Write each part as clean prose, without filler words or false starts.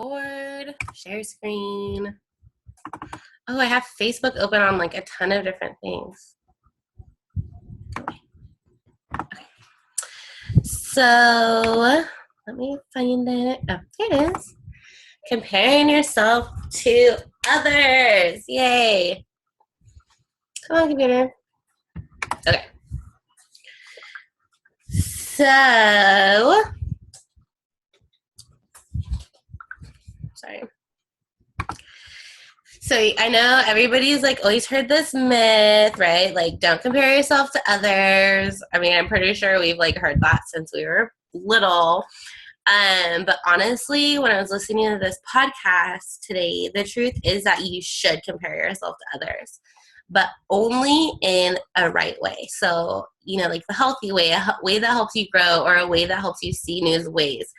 record, share screen. Oh, I have Facebook open on like a ton of different things. Okay. So let me find it. Oh, here it is. Comparing yourself to others. Yay. Come on, computer. Okay. So, sorry. So I know everybody's like always heard this myth, right? Like, don't compare yourself to others. I mean, I'm pretty sure we've like heard that since we were little. But honestly, when I was listening to this podcast today, the truth is that you should compare yourself to others, but only in a right way. So, like the healthy way, a way that helps you grow, or a way that helps you see new ways.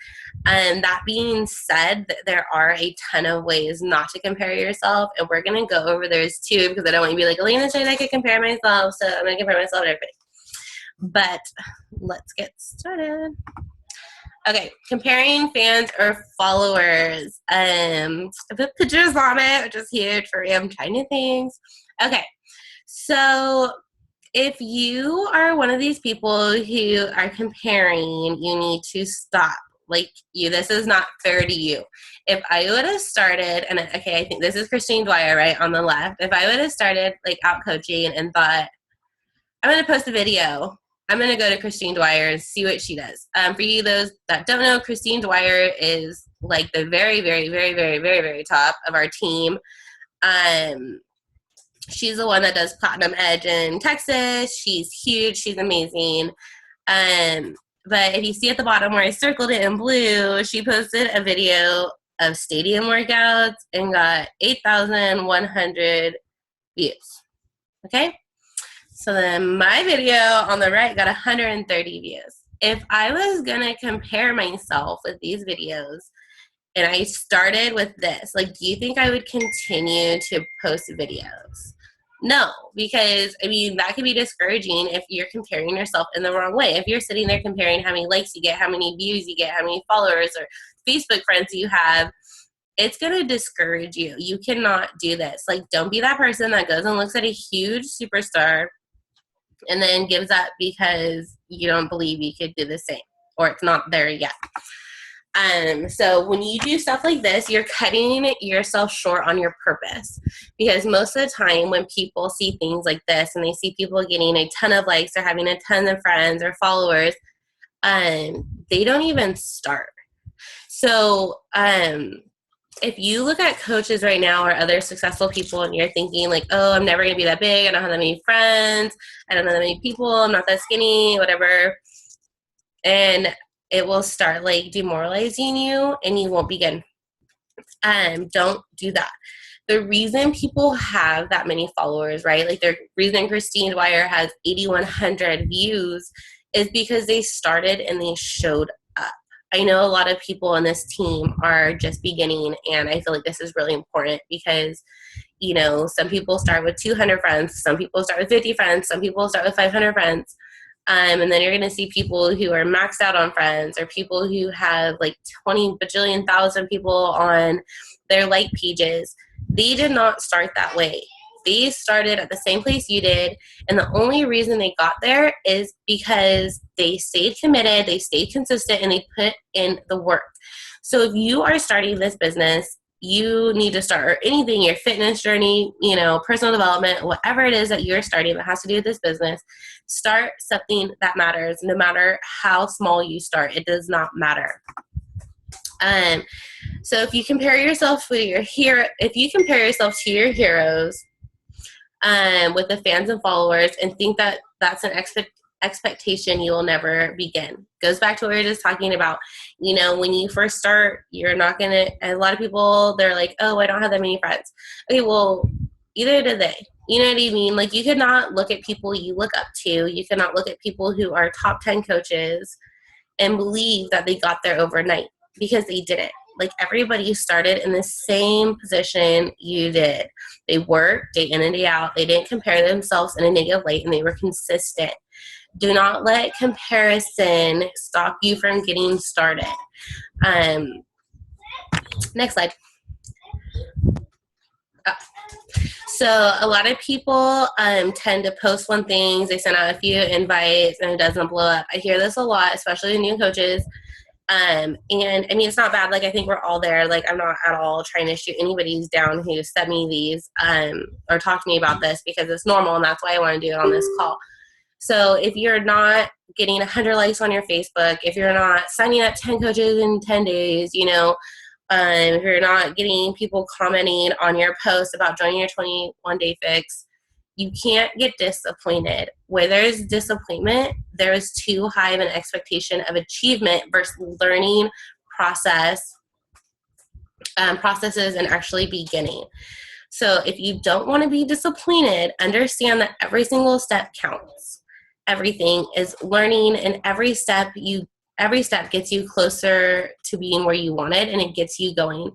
And that being said, there are a ton of ways not to compare yourself, and we're going to go over those too, because I don't want you to be like, Elena said I could compare myself, so I'm going to compare myself to everybody. But let's get started. Okay, comparing fans or followers. I put pictures on it, which is huge for random tiny things. Okay, so if you are one of these people who are comparing, you need to stop. This is not fair to you. If I would have started, and okay, I think this is Christine Dwyer, right, on the left. If I would have started out coaching and thought, I'm going to post a video, I'm going to go to Christine Dwyer and see what she does. For you, those that don't know, Christine Dwyer is like the very, very, very, very, very, very top of our team. She's the one that does Platinum Edge in Texas. She's huge. She's amazing. But if you see at the bottom where I circled it in blue, she posted a video of stadium workouts and got 8,100 views. Okay? So then my video on the right got 130 views. If I was going to compare myself with these videos and I started with this, do you think I would continue to post videos? No, because, that can be discouraging if you're comparing yourself in the wrong way. If you're sitting there comparing how many likes you get, how many views you get, how many followers or Facebook friends you have, it's going to discourage you. You cannot do this. Don't be that person that goes and looks at a huge superstar and then gives up because you don't believe you could do the same, or it's not there yet. So when you do stuff like this, you're cutting yourself short on your purpose, because most of the time when people see things like this and they see people getting a ton of likes or having a ton of friends or followers, they don't even start. So, if you look at coaches right now or other successful people and you're thinking oh, I'm never going to be that big, I don't have that many friends, I don't know that many people, I'm not that skinny, whatever, and it will start demoralizing you and you won't begin. Don't do that. The reason people have that many followers, right? The reason Christine Dwyer has 8,100 views is because they started and they showed up. I know a lot of people on this team are just beginning, and I feel like this is really important because, some people start with 200 friends, some people start with 50 friends, some people start with 500 friends, and then you're going to see people who are maxed out on friends, or people who have 20 bajillion thousand people on their like pages. They did not start that way. They started at the same place you did, and the only reason they got there is because they stayed committed, they stayed consistent, and they put in the work. So if you are starting this business, you need to start, or anything, your fitness journey, personal development, whatever it is that you're starting that has to do with this business, start something that matters. No matter how small you start, it does not matter. So if you compare yourself to your heroes, with the fans and followers, and think that that's an expectation you will never begin. Goes back to what we were just talking about. When you first start, you're not going to, a lot of people, they're like, oh, I don't have that many friends. Okay, well, either do they. You know what I mean? You could not look at people you look up to. You cannot look at people who are top 10 coaches and believe that they got there overnight, because they didn't. Everybody started in the same position you did. They worked day in and day out. They didn't compare themselves in a negative light, and they were consistent. Do not let comparison stop you from getting started. Next slide. So a lot of people tend to post one things, they send out a few invites, and it doesn't blow up. I hear this a lot, especially in new coaches. And I mean, it's not bad. Like, I think we're all there. Like, I'm not at all trying to shoot anybody's down who sent me these or talk to me about this, because it's normal, and that's why I want to do it on this call. So if you're not getting 100 likes on your Facebook, if you're not signing up 10 coaches in 10 days, you know, if you're not getting people commenting on your post about joining your 21-day fix, you can't get disappointed. Where there's disappointment, there is too high of an expectation of achievement versus learning processes and actually beginning. So if you don't want to be disappointed, understand that every single step counts. Everything is learning, and every step gets you closer to being where you wanted, and it gets you going.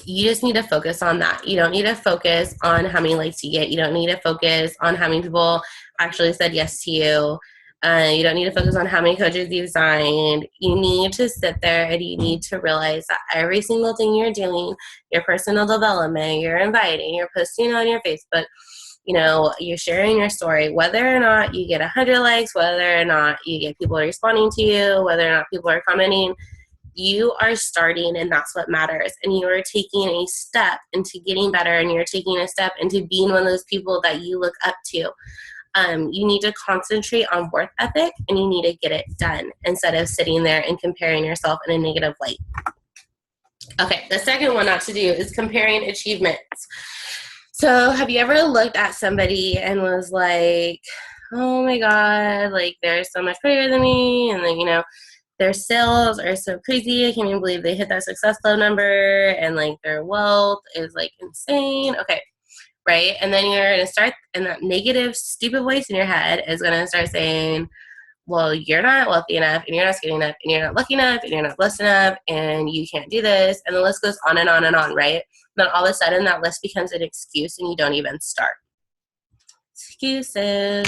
You just need to focus on that. You don't need to focus on how many likes you get. You don't need to focus on how many people actually said yes to you. You don't need to focus on how many coaches you've signed. You need to sit there and you need to realize that every single thing you're doing, your personal development, you're inviting, you're posting on your Facebook, you know, you're sharing your story, whether or not you get 100 likes, whether or not you get people responding to you, whether or not people are commenting, you are starting, and that's what matters. And you are taking a step into getting better, and you're taking a step into being one of those people that you look up to. You need to concentrate on work ethic, and you need to get it done instead of sitting there and comparing yourself in a negative light. Okay, the second one not to do is comparing achievements. So have you ever looked at somebody and was like, oh my God, like they're so much prettier than me, and then, you know, their sales are so crazy, I can't even believe they hit that success flow number, and like their wealth is like insane. Okay, right? And then you're going to start, and that negative, stupid voice in your head is going to start saying, well, you're not wealthy enough, and you're not skinny enough, and you're not lucky enough, and you're not blessed enough, and you can't do this. And the list goes on and on and on, right? Then all of a sudden that list becomes an excuse, and you don't even start. Excuses.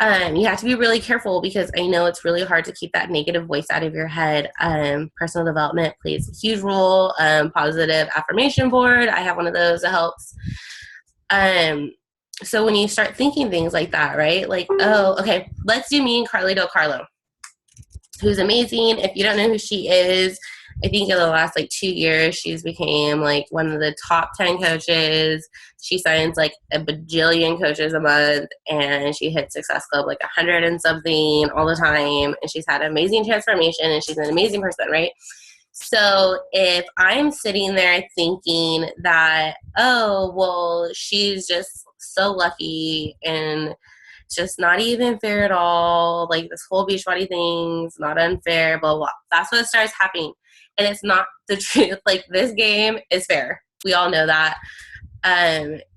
You have to be really careful, because I know it's really hard to keep that negative voice out of your head. Personal development plays a huge role. Positive affirmation board, I have one of those that helps. So when you start thinking things like that, right? Like, oh, okay, let's do me and Carly Del Carlo, who's amazing. If you don't know who she is, I think in the last like 2 years, she's became like one of the top 10 coaches. She signs like a bajillion coaches a month, and she hits Success Club like 100 and something all the time. And she's had amazing transformation, and she's an amazing person, right? So if I'm sitting there thinking that, oh, well, she's just so lucky, and it's just not even fair at all, like this whole Beachbody thing's not unfair, blah, blah, that's what starts happening. And it's not the truth. Like, this game is fair. We all know that.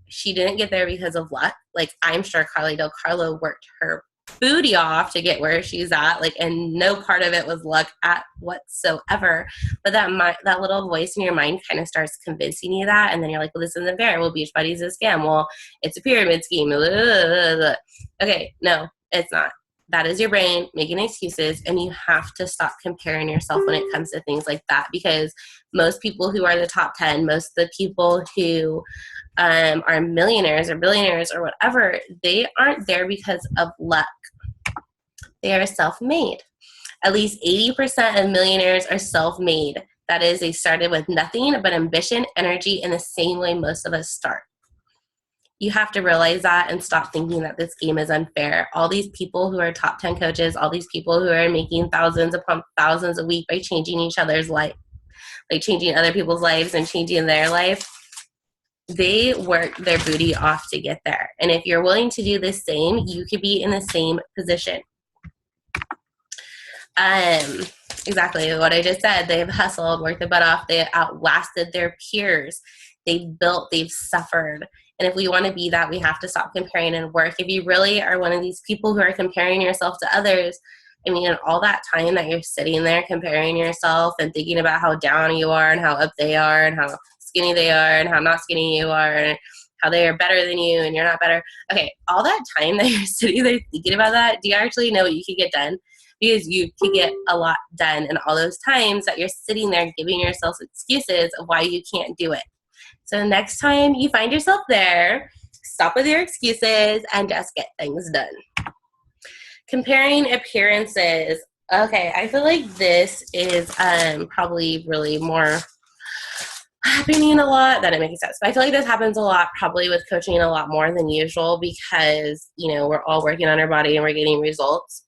She didn't get there because of luck. Like, I'm sure Carly Del Carlo worked her booty off to get where she's at, like, and no part of it was luck at whatsoever. But that little voice in your mind kind of starts convincing you that, and then you're like, well, this isn't fair. Well, Beachbody's a scam. Well, it's a pyramid scheme. Blah, blah, blah. Okay, no, it's not. That is your brain making excuses, and you have to stop comparing yourself when it comes to things like that, because most people who are the top 10, most of the people who are millionaires or billionaires or whatever, they aren't there because of luck. They are self-made. At least 80% of millionaires are self-made. That is, they started with nothing but ambition, energy, in the same way most of us start. You have to realize that and stop thinking that this game is unfair. All these people who are top 10 coaches, all these people who are making thousands upon thousands a week by changing each other's life, like changing other people's lives and changing their life, they work their booty off to get there. And if you're willing to do the same, you could be in the same position. Exactly what I just said. They've hustled, worked their butt off. They outlasted their peers. They've built, they've suffered. And if we want to be that, we have to stop comparing and work. If you really are one of these people who are comparing yourself to others, I mean, in all that time that you're sitting there comparing yourself and thinking about how down you are and how up they are and how skinny they are and how not skinny you are and how they are better than you and you're not better. Okay, all that time that you're sitting there thinking about that, do you actually know what you could get done? because you could get a lot done in all those times that you're sitting there giving yourself excuses of why you can't do it. So next time you find yourself there, stop with your excuses and just get things done. Comparing appearances. Okay, I feel like this is probably really more happening a lot. That it makes sense. But I feel like this happens a lot, probably with coaching a lot more than usual, because, you know, we're all working on our body and we're getting results.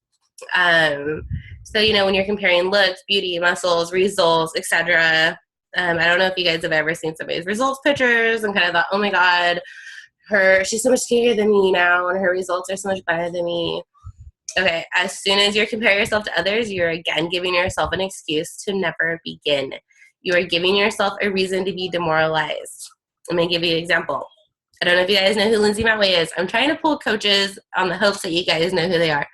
So, you know, when you're comparing looks, beauty, muscles, results, etc. I don't know if you guys have ever seen somebody's results pictures and kind of thought, oh my God, she's so much scarier than me now, and her results are so much better than me. Okay, as soon as you compare yourself to others, you're again giving yourself an excuse to never begin. You are giving yourself a reason to be demoralized. I'm going to give you an example. I don't know if you guys know who Lindsay Matway is. I'm trying to pull coaches on the hopes that you guys know who they are.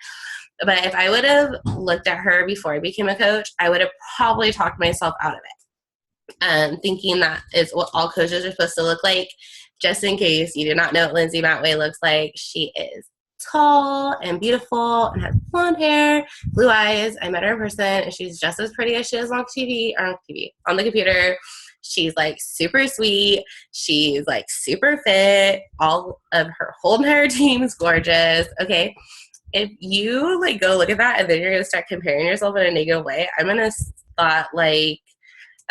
But if I would have looked at her before I became a coach, I would have probably talked myself out of it. Thinking that is what all coaches are supposed to look like. Just in case you do not know what Lindsay Matway looks like, she is tall and beautiful and has blonde hair, blue eyes. I met her in person and she's just as pretty as she is on TV, on the computer. She's like super sweet. She's like super fit. All of her whole entire team is gorgeous. Okay. If you like go look at that and then you're going to start comparing yourself in a negative way, I'm going to thought like,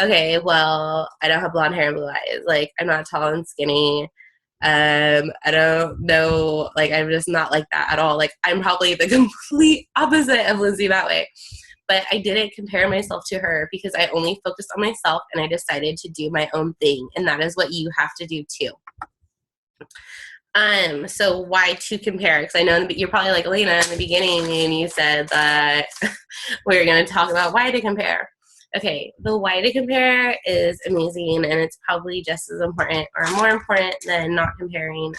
okay, well, I don't have blonde hair and blue eyes. Like, I'm not tall and skinny. I don't know. Like, I'm just not like that at all. Like, I'm probably the complete opposite of Lindsay Matway. But I didn't compare myself to her because I only focused on myself and I decided to do my own thing. And that is what you have to do too. So why to compare? Because I know you're probably like, Elena, in the beginning, and you said that we were going to talk about why to compare. Okay, the why to compare is amazing, and it's probably just as important or more important than not comparing.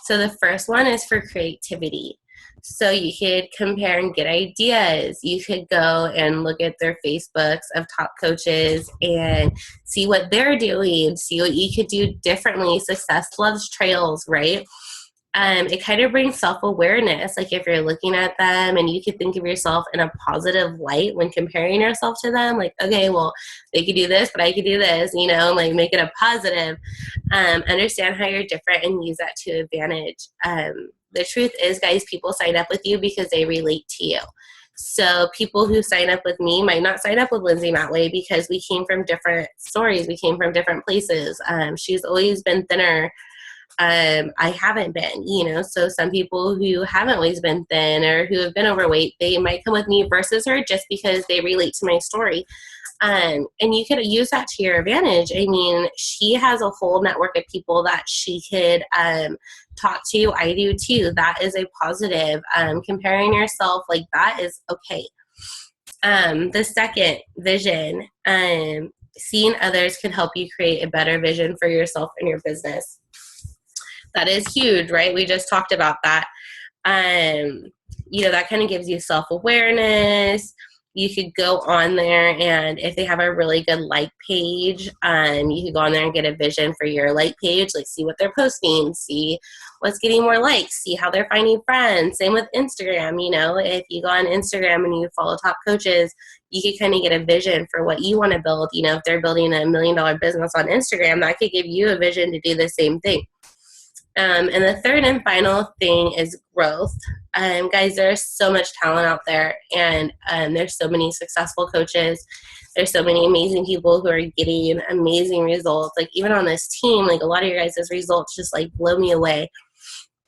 So the first one is for creativity. So you could compare and get ideas. You could go and look at their Facebooks of top coaches and see what they're doing, see what you could do differently. Success loves trails, right? It kind of brings self-awareness. Like if you're looking at them and you could think of yourself in a positive light when comparing yourself to them, like, okay, well, they could do this, but I could do this, you know, like make it a positive. Understand how you're different and use that to advantage. The truth is, guys, people sign up with you because they relate to you. So people who sign up with me might not sign up with Lindsay Matway because we came from different stories. We came from different places. She's always been thinner. I haven't been, you know, so some people who haven't always been thin or who have been overweight, they might come with me versus her just because they relate to my story. And you could use that to your advantage. I mean, she has a whole network of people that she could talk to. I do too. That is a positive. Comparing yourself like that is okay. The second, vision. Seeing others can help you create a better vision for yourself and your business. That is huge, right? We just talked about that. You know, that kind of gives you self-awareness. You could go on there, and if they have a really good like page, you could go on there and get a vision for your like page, like see what they're posting, see what's getting more likes, see how they're finding friends. Same with Instagram. You know, if you go on Instagram and you follow top coaches, you could kind of get a vision for what you want to build. You know, if they're building $1 million business on Instagram, that could give you a vision to do the same thing. And the third and final thing is growth. Guys, there's so much talent out there, and there's so many successful coaches. There's so many amazing people who are getting amazing results. Like even on this team, like a lot of your guys' results just like blow me away.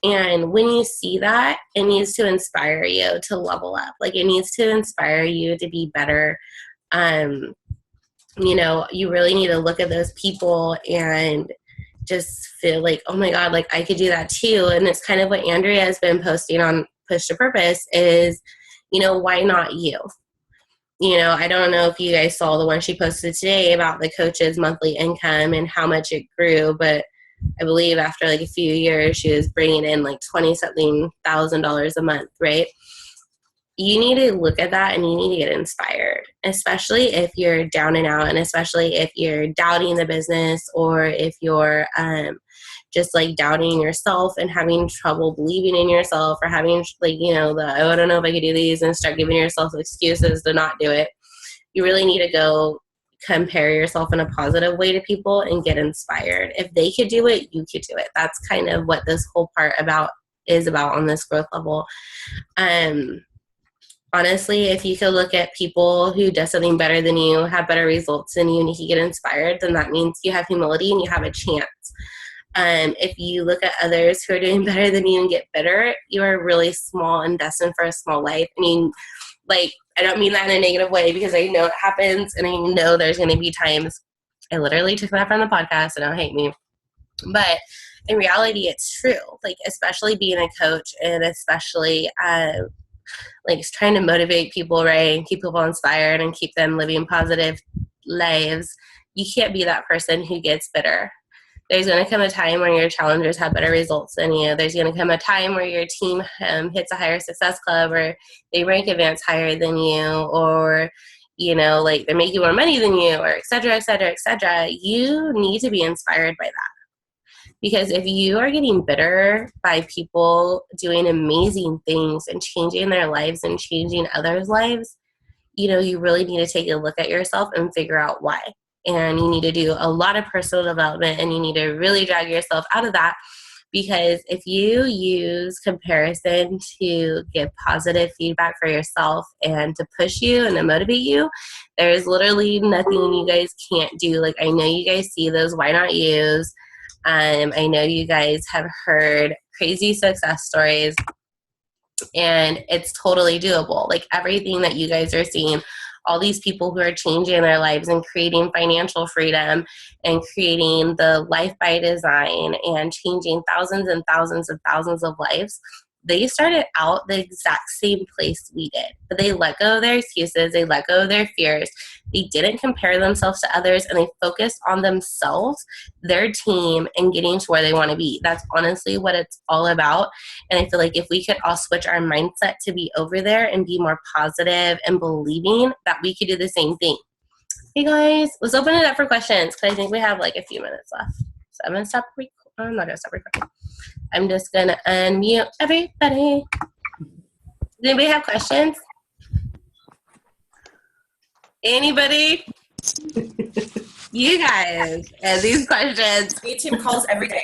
And when you see that, it needs to inspire you to level up. Like it needs to inspire you to be better. You know, you really need to look at those people and just feel like, oh my God, like I could do that too. And it's kind of what Andrea has been posting on Push to Purpose is, you know, why not you? You know, I don't know if you guys saw the one she posted today about the coach's monthly income and how much it grew, but I believe after like a few years, she was bringing in like $20-something thousand a month, right? you need to look at that and you need to get inspired, especially if you're down and out, and especially if you're doubting the business, or if you're just like doubting yourself and having trouble believing in yourself, or having like, you know, oh, I don't know if I could do these, and start giving yourself excuses to not do it. You really need to go compare yourself in a positive way to people and get inspired. If they could do it, you could do it. That's kind of what this whole part is about on this growth level. Honestly, if you could look at people who do something better than you, have better results than you, and you can get inspired, then that means you have humility and you have a chance. If you look at others who are doing better than you and get bitter, you are really small and destined for a small life. I mean, like, I don't mean that in a negative way, because I know it happens, and I know there's going to be times. I literally took that from the podcast, so don't hate me. But in reality, it's true. Like, especially being a coach, and especially like trying to motivate people, right, and keep people inspired and keep them living positive lives, you can't be that person who gets bitter. There's going to come a time where your challengers have better results than you. There's going to come a time where your team hits a higher success club, or they rank events higher than you, or, you know, like they're making more money than you, or et cetera, et cetera, et cetera. You need to be inspired by that. Because if you are getting bitter by people doing amazing things and changing their lives and changing others' lives, you know, you really need to take a look at yourself and figure out why. And you need to do a lot of personal development, and you need to really drag yourself out of that. Because if you use comparison to give positive feedback for yourself and to push you and to motivate you, there's literally nothing you guys can't do. Like, I know you guys see those why not yous. I know you guys have heard crazy success stories, and it's totally doable. Like, everything that you guys are seeing, all these people who are changing their lives and creating financial freedom and creating the life by design and changing thousands and thousands and thousands of lives, they started out the exact same place we did. But they let go of their excuses. They let go of their fears. They didn't compare themselves to others, and they focused on themselves, their team, and getting to where they want to be. That's honestly what it's all about. And I feel like if we could all switch our mindset to be over there and be more positive and believing, that we could do the same thing. Hey guys, let's open it up for questions, because I think we have like a few minutes left. So I'm going to stop recording. I'm not going to stop recording. I'm just going to unmute everybody. Does anybody have questions? Anybody? You guys, and these questions. We team calls every day.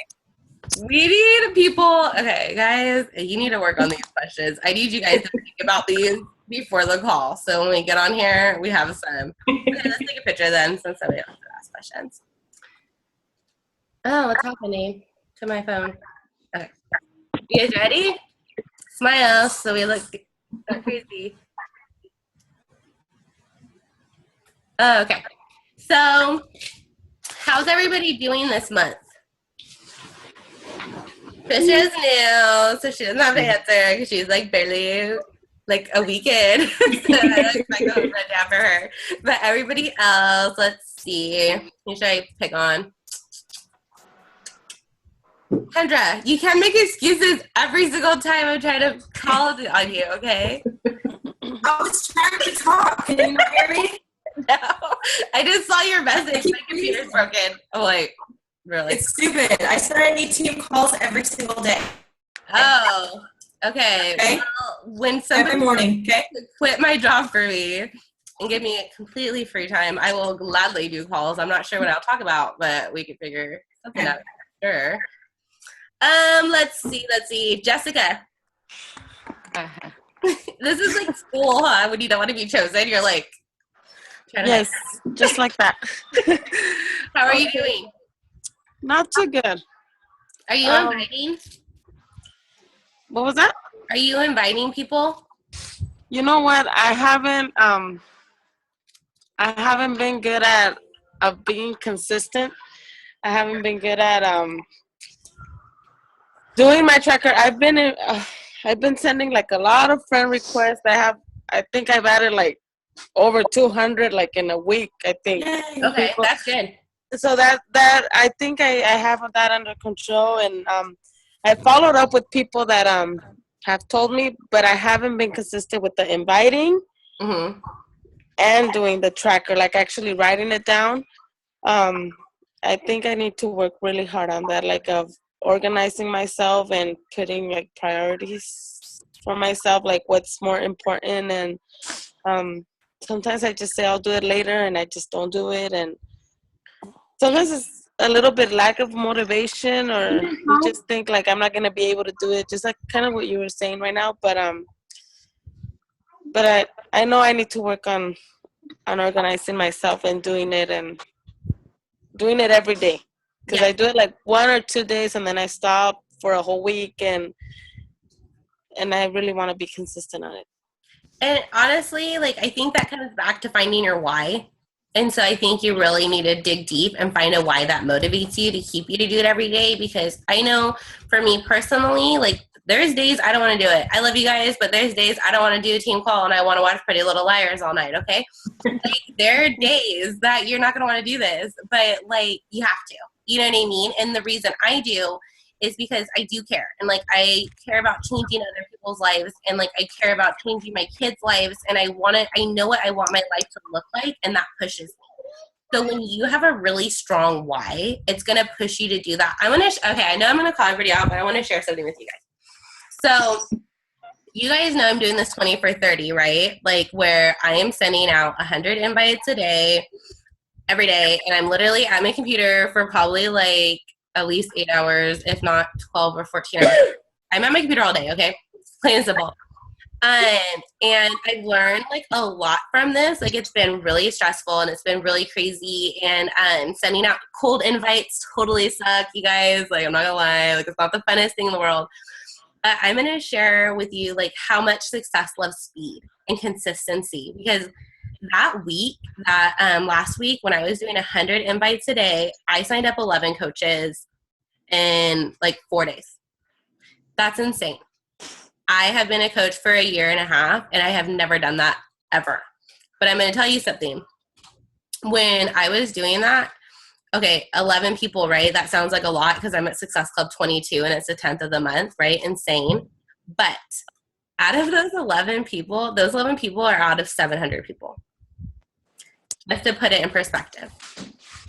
We need people. Okay, guys, you need to work on these questions. I need you guys to think about these before the call. So when we get on here, we have some. Okay, let's take a picture then, since somebody else ask questions. Oh, what's happening to my phone? Okay. You guys ready? Smile so we look not crazy. Oh, okay. So, how's everybody doing this month? Trisha's new, so she doesn't have to answer because she's like barely like a weekend. So I don't expect to run down for her. But everybody else, let's see. Who should I pick on? Kendra, you can't make excuses every single time I'm trying to call on you, okay? I was trying to talk. Can you not hear me? No. I just saw your message. My computer's broken. I'm like, really? It's stupid. I said I need team calls every single day. Oh, okay. Well, when somebody every morning, okay? Quit my job for me and give me a completely free time, I will gladly do calls. I'm not sure what I'll talk about, but we can figure something out. Sure. Let's see. Jessica. This is like school, huh? When you don't want to be chosen, you're like, yes, just like that. How are you doing? Not too good. Are you inviting? What was that? Are you inviting people? You know what? I haven't been good at being consistent. I haven't been good at doing my tracker. I've been sending like a lot of friend requests. I think I've added like over 200 like in a week, I think. Okay, people. That's good. So that I think I have that under control, and I followed up with people that have told me, but I haven't been consistent with the inviting and doing the tracker, like actually writing it down. I think I need to work really hard on that, like of organizing myself and putting like priorities for myself, like what's more important. And sometimes I just say I'll do it later and I just don't do it. And sometimes it's a little bit lack of motivation, or you just think like I'm not gonna be able to do it, just like kind of what you were saying right now. But I know I need to work on organizing myself and doing it every day, because I do it like 1 or 2 days and then I stop for a whole week, and I really want to be consistent on it. And honestly, like, I think that comes back to finding your why. And so I think you really need to dig deep and find a why that motivates you to keep you to do it every day. Because I know for me personally, like, there's days I don't want to do it. I love you guys, but there's days I don't want to do a team call and I want to watch Pretty Little Liars all night, okay? Like, there are days that you're not going to want to do this, but, like, you have to. You know what I mean? And the reason I do is because I do care. And, like, I care about changing other people's lives, and, like, I care about changing my kids' lives, and I know what I want my life to look like, and that pushes me. So when you have a really strong why, it's going to push you to do that. I know I'm going to call everybody out, but I want to share something with you guys. So you guys know I'm doing this 20 for 30, right? Like, where I am sending out 100 invites a day, every day, and I'm literally at my computer for probably like at least 8 hours, if not 12 or 14 hours. I'm at my computer all day, okay? Plain and simple. And I've learned like a lot from this. Like, it's been really stressful and it's been really crazy. And sending out cold invites totally suck, you guys. Like, I'm not gonna lie, like, it's not the funnest thing in the world. But I'm gonna share with you like how much success loves speed and consistency. Because that week, last week when I was doing 100 invites a day, I signed up 11 coaches in like 4 days. That's insane. I have been a coach for 1.5 years, and I have never done that ever. But I'm going to tell you something. When I was doing that, okay, 11 people, right? That sounds like a lot because I'm at Success Club 22 and it's the 10th of the month, right? Insane. But out of those 11 people are out of 700 people. Just to put it in perspective.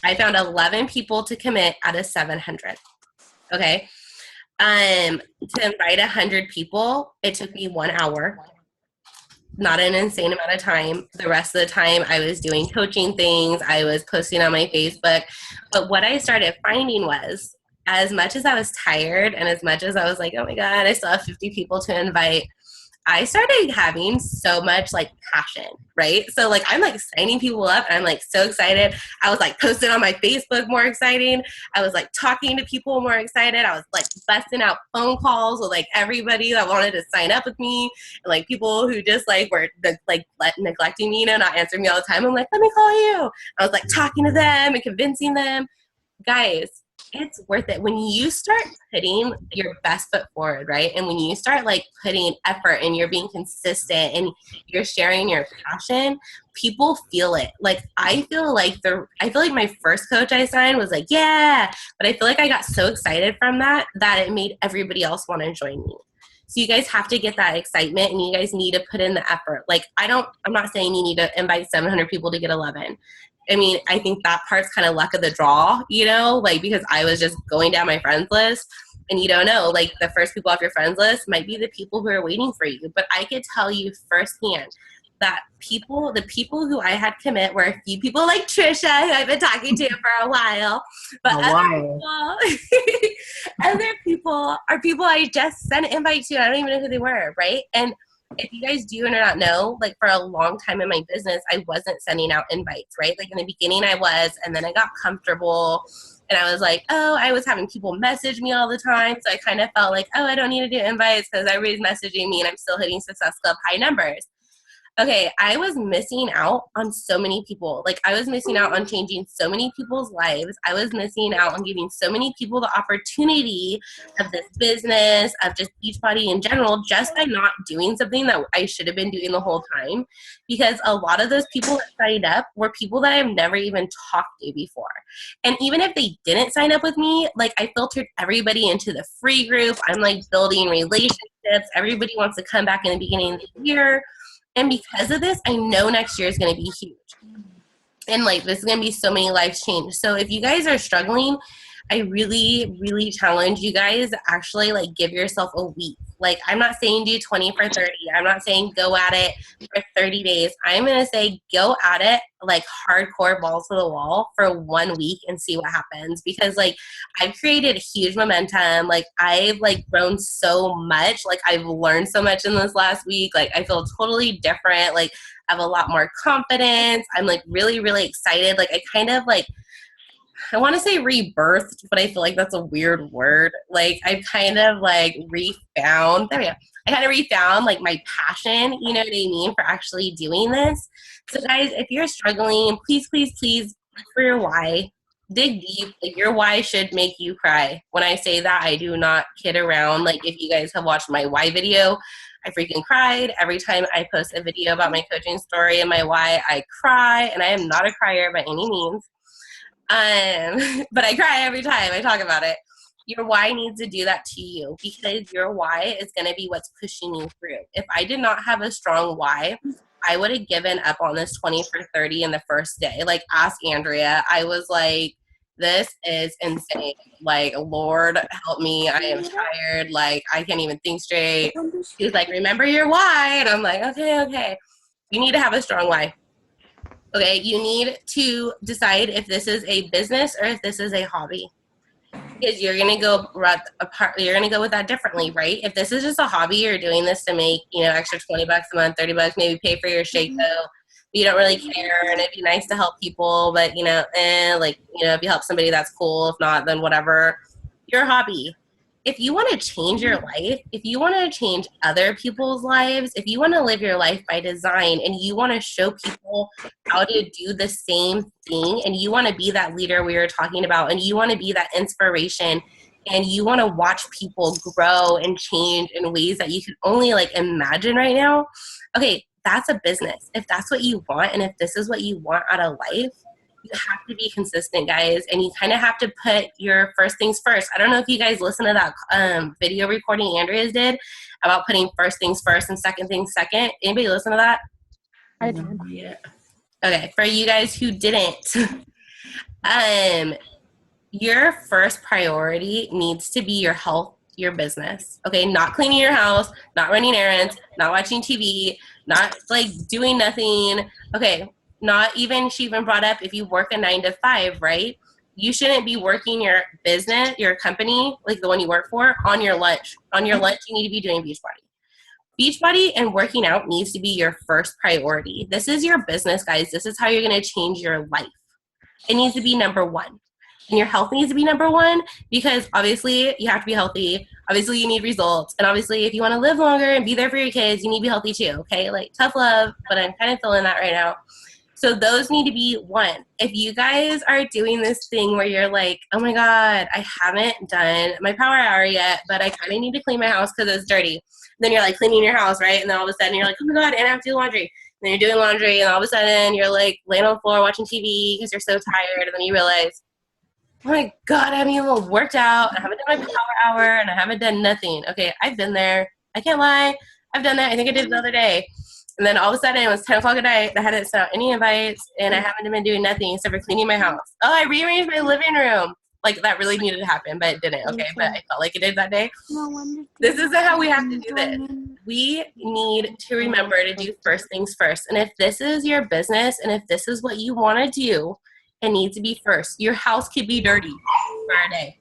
I found 11 people to commit out of 700. Okay? To invite 100 people, it took me 1 hour. Not an insane amount of time. The rest of the time, I was doing coaching things. I was posting on my Facebook. But what I started finding was, as much as I was tired and as much as I was like, oh my God, I still have 50 people to invite, I started having so much like passion, right? So like I'm like signing people up and I'm like so excited. I was like posting on my Facebook more exciting. I was like talking to people more excited. I was like busting out phone calls with like everybody that wanted to sign up with me, and like people who just like were like neglecting me, you know, not answering me all the time. I'm like, let me call you. I was like talking to them and convincing them. Guys, it's worth it when you start putting your best foot forward, right? And when you start like putting effort and you're being consistent and you're sharing your passion, people feel it. Like I feel like my first coach I signed was like, yeah, but I feel like I got so excited from that it made everybody else want to join me. So you guys have to get that excitement, and you guys need to put in the effort. Like I'm not saying you need to invite 700 people to get 11. I mean, I think that part's kind of luck of the draw, you know, like because I was just going down my friends list, and you don't know, like the first people off your friends list might be the people who are waiting for you. But I could tell you firsthand that the people who I had commit were a few people like Trisha, who I've been talking to for a while. But other people are people I just sent an invite to. I don't even know who they were, right? And if you guys do or not know, like for a long time in my business, I wasn't sending out invites, right? Like in the beginning I was, and then I got comfortable and I was like, oh, I was having people message me all the time. So I kind of felt like, oh, I don't need to do invites because everybody's messaging me and I'm still hitting Success Club high numbers. Okay, I was missing out on so many people. Like I was missing out on changing so many people's lives. I was missing out on giving so many people the opportunity of this business, of just Beachbody in general, just by not doing something that I should have been doing the whole time. Because a lot of those people that signed up were people that I've never even talked to before. And even if they didn't sign up with me, like I filtered everybody into the free group. I'm like building relationships tips. Everybody wants to come back in the beginning of the year. And because of this, I know next year is going to be huge. And like, this is going to be so many lives change. So if you guys are struggling, I really, really challenge you guys to actually like give yourself a week. Like, I'm not saying do 20 for 30. I'm not saying go at it for 30 days. I'm going to say go at it like hardcore balls to the wall for 1 week and see what happens. Because like, I've created huge momentum. Like, I've like grown so much. Like, I've learned so much in this last week. Like, I feel totally different. Like, I have a lot more confidence. I'm like really, really excited. Like, I want to say rebirthed, but I feel like that's a weird word. Like, I've kind of like refound, there we go. I kind of refound like my passion, you know what I mean, for actually doing this. So guys, if you're struggling, please, please, please look for your why. Dig deep. Like, your why should make you cry. When I say that, I do not kid around. Like, if you guys have watched my why video, I freaking cried. Every time I post a video about my coaching story and my why, I cry. And I am not a crier by any means. But I cry every time I talk about it. Your why needs to do that to you, because your why is going to be what's pushing you through. If I did not have a strong why, I would have given up on this 20 for 30 in the first day. Like, ask Andrea. I was like, this is insane. Like, Lord, help me. I am tired. Like, I can't even think straight. She was like, remember your why. And I'm like, okay. You need to have a strong why. Okay, you need to decide if this is a business or if this is a hobby, because you're gonna go You're gonna go with that differently, right? If this is just a hobby, you're doing this to make extra $20 a month, $30, maybe pay for your shake though. You don't really care, and it'd be nice to help people, but if you help somebody, that's cool. If not, then whatever. Your hobby. If you want to change your life, if you want to change other people's lives, if you want to live your life by design, and you want to show people how to do the same thing, and you want to be that leader we were talking about, and you want to be that inspiration, and you want to watch people grow and change in ways that you can only like imagine right now, okay, that's a business. If that's what you want, and if this is what you want out of life, you have to be consistent, guys, and you kind of have to put your first things first. I don't know if you guys listened to that video recording Andrea's did about putting first things first and second things second. Anybody listen to that? I did. Yeah. Okay, for you guys who didn't, your first priority needs to be your health, your business. Okay, not cleaning your house, not running errands, not watching TV, not like doing nothing. Okay. Not even, she even brought up, if you work a 9 to 5, right? You shouldn't be working your business, your company, like the one you work for, on your lunch. On your lunch, you need to be doing Beachbody. Beachbody and working out needs to be your first priority. This is your business, guys. This is how you're going to change your life. It needs to be number one. And your health needs to be number one, because obviously you have to be healthy. Obviously you need results. And obviously if you want to live longer and be there for your kids, you need to be healthy too, okay? Like, tough love, but I'm kind of feeling that right now. So those need to be one. If you guys are doing this thing where you're like, oh my God, I haven't done my power hour yet, but I kind of need to clean my house because it's dirty. Then you're like cleaning your house, right? And then all of a sudden you're like, oh my God, and I have to do laundry. And then you're doing laundry, and all of a sudden you're like laying on the floor watching TV because you're so tired. And then you realize, oh my God, I haven't even worked out. I haven't done my power hour, and I haven't done nothing. Okay, I've been there. I can't lie. I've done that. I think I did it the other day. And then all of a sudden it was 10 o'clock at night. I hadn't sent out any invites, and I haven't been doing nothing except for cleaning my house. Oh, I rearranged my living room. Like, that really needed to happen, but it didn't. Okay, but I felt like it did that day. This isn't how we have to do this. We need to remember to do first things first. And if this is your business, and if this is what you want to do, it needs to be first. Your house could be dirty for a day.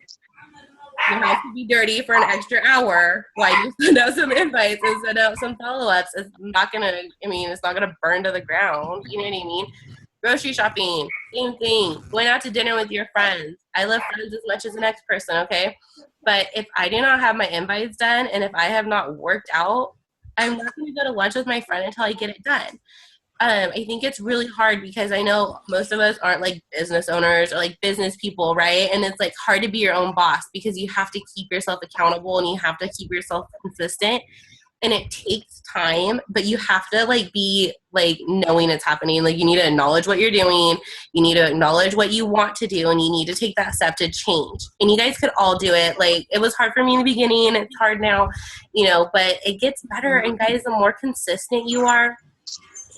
Your house could be dirty for an extra hour while you send out some invites and send out some follow-ups. It's not gonna burn to the ground. You know what I mean? Grocery shopping, same thing. Going out to dinner with your friends. I love friends as much as the next person, okay? But if I do not have my invites done, and if I have not worked out, I'm not gonna go to lunch with my friend until I get it done. I think it's really hard because I know most of us aren't like business owners or like business people, right? And it's like hard to be your own boss because you have to keep yourself accountable and you have to keep yourself consistent. and it takes time, but you have to like be like knowing it's happening. Like you need to acknowledge what you're doing. You need to acknowledge what you want to do, and you need to take that step to change. And you guys could all do it. Like it was hard for me in the beginning. It's hard now, you know, but it gets better. And guys, the more consistent you are,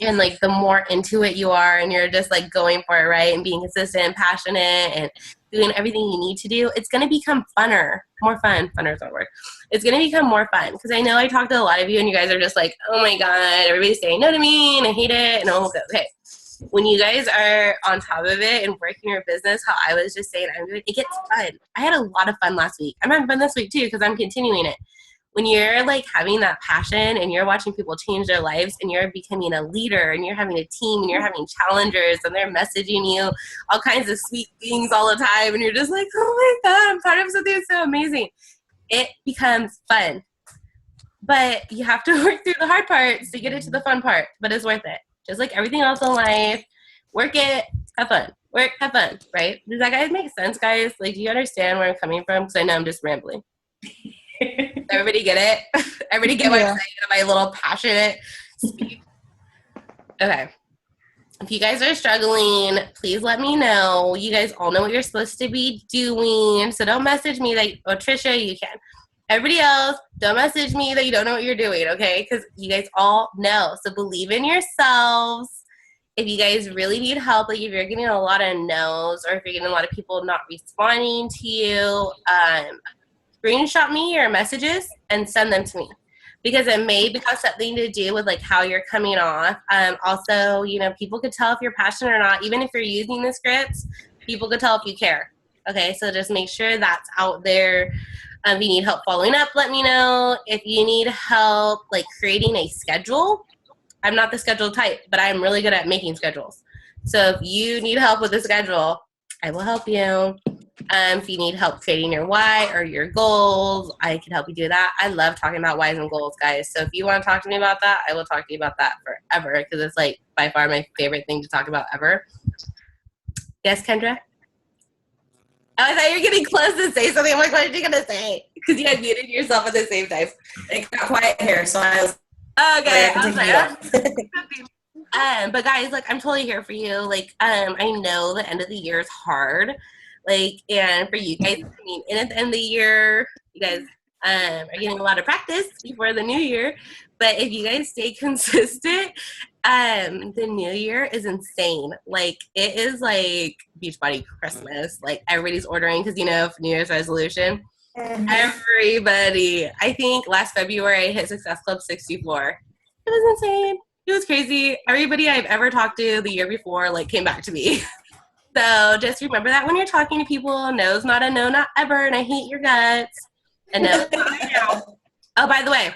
and like the more into it you are, and you're just like going for it, right, and being consistent and passionate and doing everything you need to do, it's going to become funner, more fun. Funner is our word. It's going to become more fun, because I know I talk to a lot of you and you guys are just like, oh my god, everybody's saying no to me and I hate it, and I'm okay. When you guys are on top of it and working your business, how I was just saying I'm doing, it gets fun. I had a lot of fun last week. I'm having fun this week too, because I'm continuing it. When you're like having that passion and you're watching people change their lives and you're becoming a leader and you're having a team and you're having challengers and they're messaging you all kinds of sweet things all the time, and you're just like, oh my god, I'm part of something so amazing, it becomes fun. But you have to work through the hard parts to get it to the fun part, but it's worth it. Just like everything else in life, work it, have fun. Work, have fun, right? Does that guys make sense, guys? Like, do you understand where I'm coming from? Because I know I'm just rambling. Everybody get it? Everybody get what I'm saying in my little passionate speech? Okay. If you guys are struggling, please let me know. You guys all know what you're supposed to be doing. So don't message me that, oh, Trisha, you can. Everybody else, don't message me that you don't know what you're doing, okay? Because you guys all know. So believe in yourselves. If you guys really need help, like if you're getting a lot of no's, or if you're getting a lot of people not responding to you, screenshot me your messages and send them to me, because it may have something to do with like how you're coming off. Also, you know, people could tell if you're passionate or not. Even if you're using the scripts, people could tell if you care. Okay, so just make sure that's out there. If you need help following up, let me know. If you need help like creating a schedule, I'm not the schedule type, but I'm really good at making schedules. So if you need help with the schedule, I will help you. If you need help creating your why or your goals, I can help you do that. I love talking about whys and goals, guys. So if you want to talk to me about that, I will talk to you about that forever, because it's like by far my favorite thing to talk about ever. Yes, Kendra? Oh, I thought you were getting close to say something. I'm like, what are you going to say? Because you had muted yourself at the same time. It got quiet here, so I was okay. I was like, but guys, like, I'm totally here for you. Like, I know the end of the year is hard. Like, and for you guys, I mean, and at the end of the year, you guys are getting a lot of practice before the new year. But if you guys stay consistent, the new year is insane. Like, it is like Beachbody Christmas. Like, everybody's ordering because, you know, New Year's resolution. Mm-hmm. Everybody. I think last February I hit Success Club 64. It was insane. It was crazy. Everybody I've ever talked to the year before, like, came back to me. So just remember that when you're talking to people, no's not a no, not ever, and I hate your guts. And no. Oh, by the way,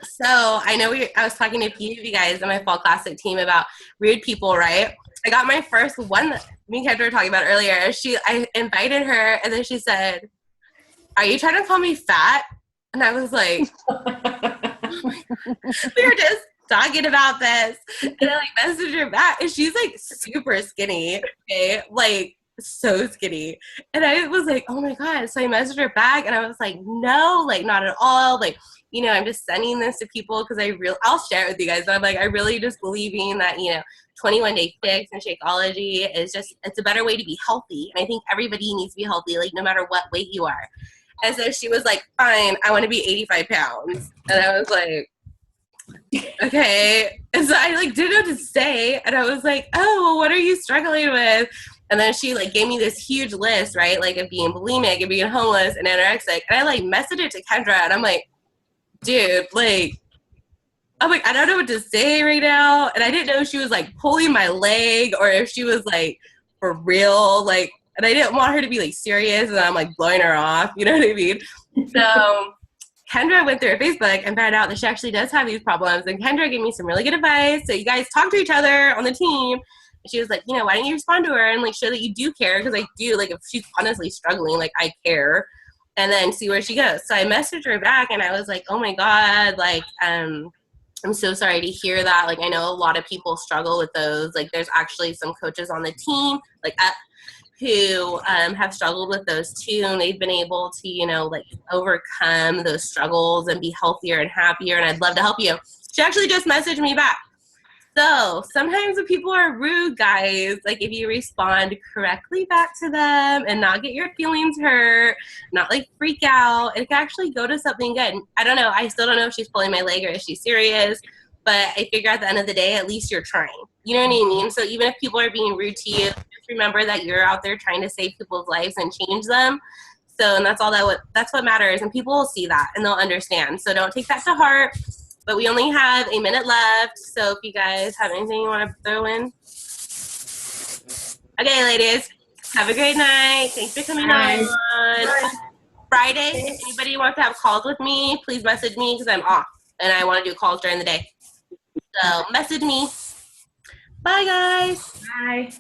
so I know I was talking to a few of you guys in my Fall Classic team about rude people, right? I got my first one that me and Kendra were talking about earlier. I invited her, and then she said, "Are you trying to call me fat?" And I was like, we were just talking about this, and I like messaged her back, and she's like super skinny, okay, like so skinny, and I was like, oh my god. So I messaged her back, and I was like, no, like not at all, like, you know, I'm just sending this to people because I'll share it with you guys, but I'm like, I really just believing that, you know, 21 Day Fix and Shakeology is just, it's a better way to be healthy, and I think everybody needs to be healthy, like no matter what weight you are. And so she was like, fine, I want to be 85 pounds, and I was like, okay. And so I like didn't know what to say, and I was like, oh, well, what are you struggling with? And then she like gave me this huge list, right, like of being bulimic and being homeless and anorexic, and I like messaged it to Kendra, and I'm like, dude, like, I'm like, I don't know what to say right now, and I didn't know if she was like pulling my leg or if she was like for real, like, and I didn't want her to be like serious, and I'm like blowing her off, you know what I mean? So Kendra went through her Facebook and found out that she actually does have these problems. And Kendra gave me some really good advice. So you guys talk to each other on the team. And she was like, you know, why don't you respond to her and like show that you do care? Because I do, like, if she's honestly struggling, like, I care. And then see where she goes. So I messaged her back, and I was like, oh my god, like, I'm so sorry to hear that. Like, I know a lot of people struggle with those. Like, there's actually some coaches on the team, like, who have struggled with those too, and they've been able to, you know, like overcome those struggles and be healthier and happier, and I'd love to help you. She actually just messaged me back. So sometimes when people are rude, guys, like if you respond correctly back to them and not get your feelings hurt, not like freak out, it can actually go to something good. I don't know. I still don't know if she's pulling my leg or if she's serious, but I figure at the end of the day, at least you're trying. You know what I mean? So even if people are being rude to you, just remember that you're out there trying to save people's lives and change them. So, and that's all that's what matters. And people will see that and they'll understand. So don't take that to heart. But we only have a minute left, so if you guys have anything you want to throw in. Okay, ladies, have a great night. Thanks for coming on. Bye. Friday, if anybody wants to have calls with me, please message me because I'm off, and I want to do calls during the day. So message me. Bye, guys. Bye.